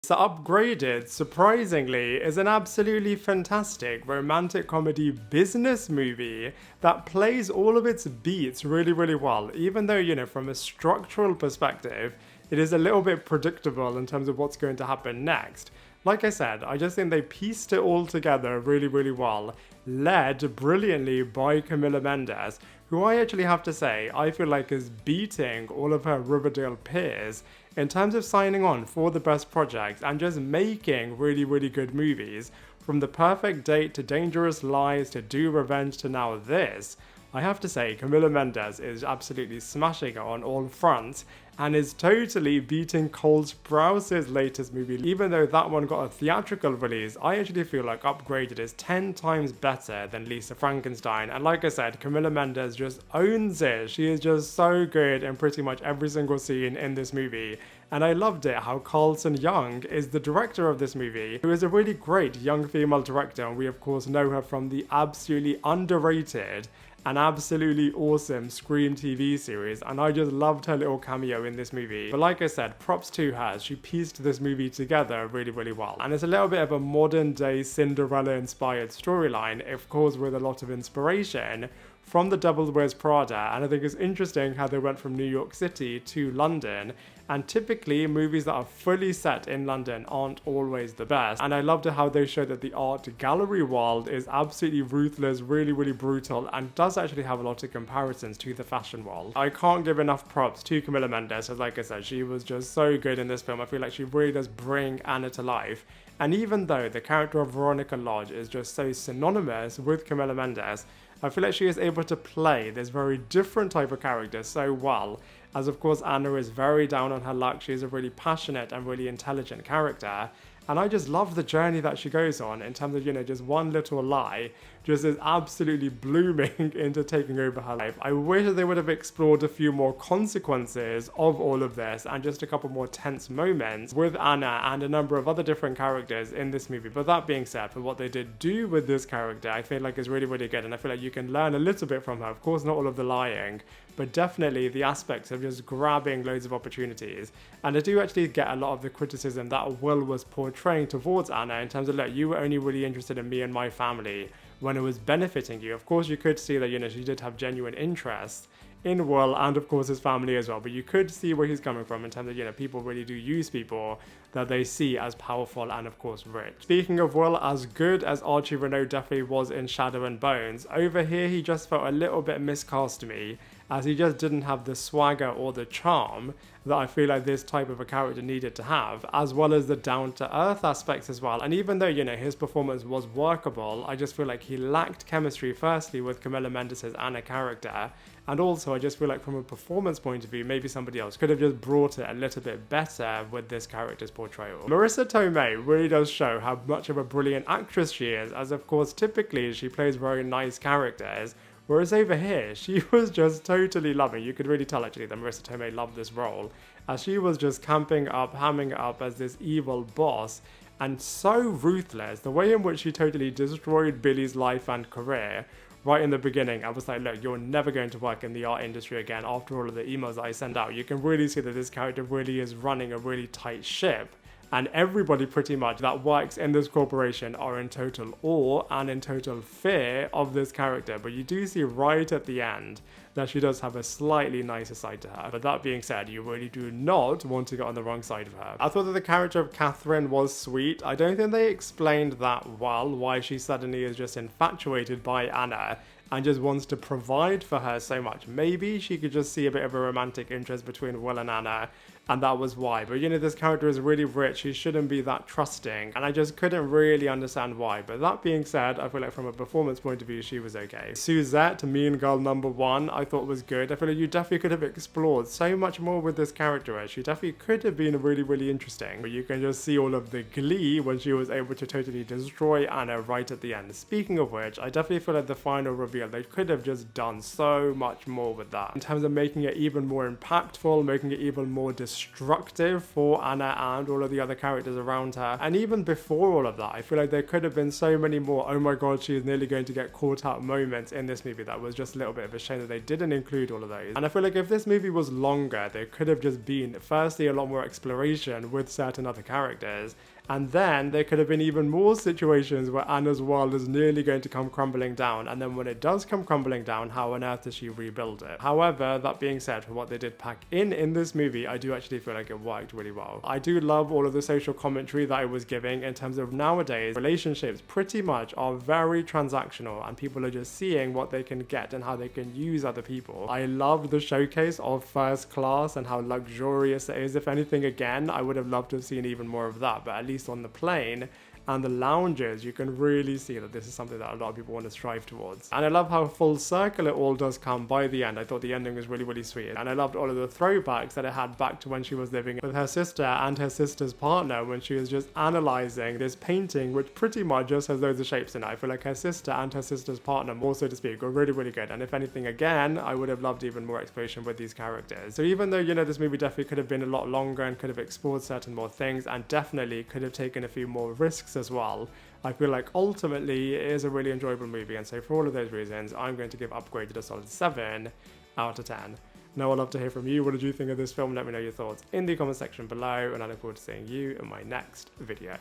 So Upgraded, surprisingly, is an absolutely fantastic romantic comedy business movie that plays all of its beats really, really well, even though, you know, from a structural perspective, it is a little bit predictable in terms of what's going to happen next. Like I said, I just think they pieced it all together really, really well, led brilliantly by Camila Mendes, who I actually have to say, I feel like is beating all of her Riverdale peers in terms of signing on for the best projects and just making really, really good movies. From The Perfect Date to Dangerous Lies to Do Revenge to now this, I have to say Camila Mendes is absolutely smashing it on all fronts and is totally beating Cole Sprouse's latest movie. Even though that one got a theatrical release, I actually feel like Upgraded is 10 times better than Lisa Frankenstein. And like I said, Camila Mendes just owns it. She is just so good in pretty much every single scene in this movie. And I loved it how Carlson Young is the director of this movie, who is a really great young female director, and we of course know her from the absolutely underrated an absolutely awesome Scream TV series, and I just loved her little cameo in this movie. But like I said, props to her, she pieced this movie together really, really well. And it's a little bit of a modern day Cinderella inspired storyline, of course with a lot of inspiration from The Devil Wears Prada, and I think it's interesting how they went from New York City to London, and typically movies that are fully set in London aren't always the best. And I loved how they showed that the art gallery world is absolutely ruthless, really, really brutal, and does actually have a lot of comparisons to the fashion world. I can't give enough props to Camila Mendes, as like I said, she was just so good in this film. I feel like she really does bring Anna to life. And even though the character of Veronica Lodge is just so synonymous with Camila Mendes, I feel like she is able to play this very different type of character so well, as of course Anna is very down on her luck. She is a really passionate and really intelligent character, and I just love the journey that she goes on in terms of, you know, just one little lie just is absolutely blooming into taking over her life. I wish that they would have explored a few more consequences of all of this and just a couple more tense moments with Anna and a number of other different characters in this movie. But that being said, for what they did do with this character, I feel like is really, really good, and I feel like you can learn a little bit from her. Of course, not all of the lying, but definitely the aspects of just grabbing loads of opportunities. And I do actually get a lot of the criticism that Will was portraying towards Anna in terms of, look, you were only really interested in me and my family when it was benefiting you. Of course, you could see that, you know, she did have genuine interest in Will and of course his family as well, but you could see where he's coming from in terms of, you know, people really do use people that they see as powerful and of course rich. Speaking of Will, as good as Archie Renaux definitely was in Shadow and Bones, over here he just felt a little bit miscast to me, as he just didn't have the swagger or the charm that I feel like this type of a character needed to have, as well as the down-to-earth aspects as well. And even though, you know, his performance was workable, I just feel like he lacked chemistry, firstly with Camila Mendes' Anna character, and also I just feel like from a performance point of view, maybe somebody else could have just brought it a little bit better with this character's portrayal. Marisa Tomei really does show how much of a brilliant actress she is, as of course typically she plays very nice characters, whereas over here, she was just totally loving. You could really tell actually that Marisa Tomei loved this role, as she was just camping up, hamming it up as this evil boss, and so ruthless. The way in which she totally destroyed Billy's life and career right in the beginning, I was like, look, you're never going to work in the art industry again after all of the emails that I send out. You can really see that this character really is running a really tight ship. And everybody pretty much that works in this corporation are in total awe and in total fear of this character. But you do see right at the end that she does have a slightly nicer side to her. But that being said, you really do not want to get on the wrong side of her. I thought that the character of Catherine was sweet. I don't think they explained that well, why she suddenly is just infatuated by Anna and just wants to provide for her so much. Maybe she could just see a bit of a romantic interest between Will and Anna, and that was why. But you know, this character is really rich, he shouldn't be that trusting, and I just couldn't really understand why. But that being said, I feel like from a performance point of view, she was okay. Suzette, Mean Girl #1, I thought was good. I feel like you definitely could have explored so much more with this character. She definitely could have been really, really interesting. But you can just see all of the glee when she was able to totally destroy Anna right at the end. Speaking of which, I definitely feel like the final reveal, they could have just done so much more with that. In terms of making it even more impactful, making it even more distracting, instructive for Anna and all of the other characters around her. And even before all of that, I feel like there could have been so many more oh my god, she is nearly going to get caught out moments in this movie that was just a little bit of a shame that they didn't include all of those. And I feel like if this movie was longer, there could have just been firstly a lot more exploration with certain other characters, and then there could have been even more situations where Anna's world is nearly going to come crumbling down, and then when it does come crumbling down, how on earth does she rebuild it? However, that being said, for what they did pack in this movie, I do actually feel like it worked really well. I do love all of the social commentary that it was giving in terms of nowadays, relationships pretty much are very transactional, and people are just seeing what they can get and how they can use other people. I love the showcase of first class and how luxurious it is. If anything, again, I would have loved to have seen even more of that, but at least on the plane and the lounges, you can really see that this is something that a lot of people want to strive towards. And I love how full circle it all does come by the end. I thought the ending was really, really sweet. And I loved all of the throwbacks that it had back to when she was living with her sister and her sister's partner, when she was just analysing this painting, which pretty much just has loads of shapes in it. I feel like her sister and her sister's partner, more so to speak, were really, really good. And if anything, again, I would have loved even more exploration with these characters. So even though, you know, this movie definitely could have been a lot longer and could have explored certain more things, and definitely could have taken a few more risks as well, I feel like ultimately it is a really enjoyable movie. And so for all of those reasons, I'm going to give Upgraded a solid 7 out of 10. Now I'd love to hear from you. What did you think of this film? Let me know your thoughts in the comment section below, and I look forward to seeing you in my next video.